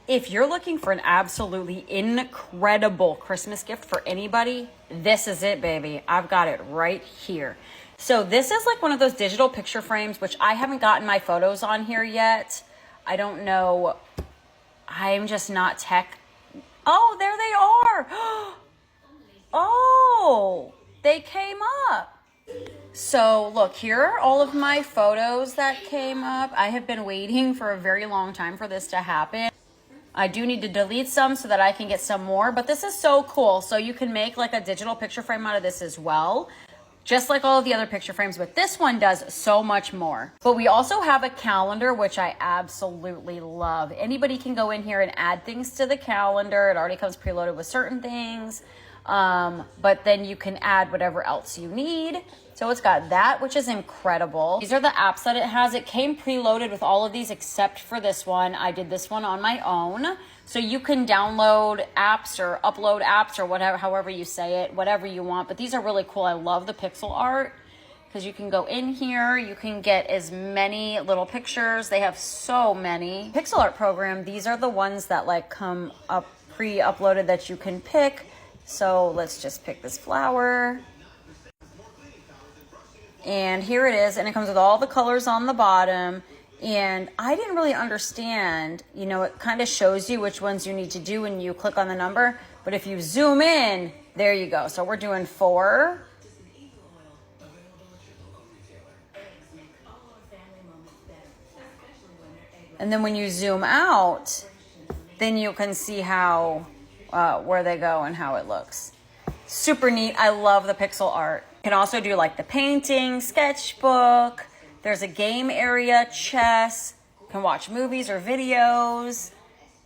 If you're looking for an absolutely incredible Christmas gift for anybody, this is it, baby. I've got it right here. So this is like one of those digital picture frames, which I haven't gotten my photos on here yet. I don't know. I'm just not tech. Oh, there they are. Oh, they came up. So look, here are all of my photos that came up. I have been waiting for a very long time for this to happen. I do need to delete some so that I can get some more, but this is so cool. So you can make like a digital picture frame out of this as well, just like all of the other picture frames, but this one does so much more. But we also have a calendar, which I absolutely love. Anybody can go in here and add things to the calendar. It already comes preloaded with certain things, but then you can add whatever else you need. So it's got that, which is incredible. These are the apps that it has. It came preloaded with all of these except for this one. I did this one on my own. So you can download apps or upload apps or whatever, however you say it, whatever you want. But these are really cool. I love the pixel art because you can go in here. You can get as many little pictures. They have so many. Pixel art program, these are the ones that like come up pre-uploaded that you can pick. So let's just pick this flower. And here it is, and it comes with all the colors on the bottom. And I didn't really understand, you know, it kind of shows you which ones you need to do when you click on the number. But if you zoom in, there you go. So we're doing 4. And then when you zoom out, then you can see how, where they go and how it looks. Super neat. I love the pixel art. You can also do like the painting, sketchbook. There's a game area, chess. You can watch movies or videos.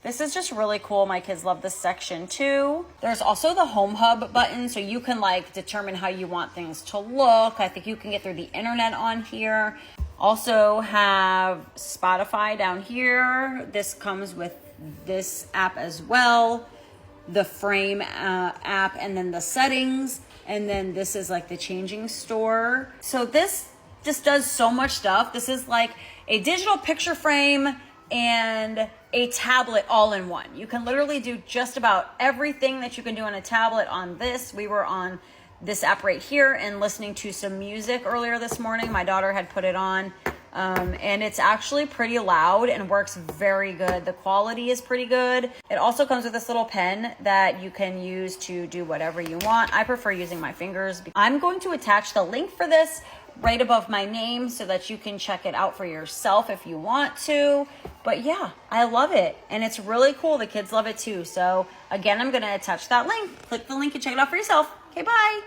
This is just really cool. My kids love this section too. There's also the home hub button, so you can like determine how you want things to look. I think you can get through the internet on here. Also have Spotify down here. This comes with this app as well. The frame app, and then the settings. And then this is like the changing store. So this just does so much stuff. This is like a digital picture frame and a tablet all in one. You can literally do just about everything that you can do on a tablet on this. We were on this app right here and listening to some music earlier this morning. My daughter had put it on. And it's actually pretty loud and works very good. The quality is pretty good. It also comes with this little pen that you can use to do whatever you want. I prefer using my fingers. I'm going to attach the link for this right above my name so that you can check it out for yourself if you want to. But yeah, I love it. And it's really cool. The kids love it too. So again, I'm going to attach that link. Click the link and check it out for yourself. Okay, bye.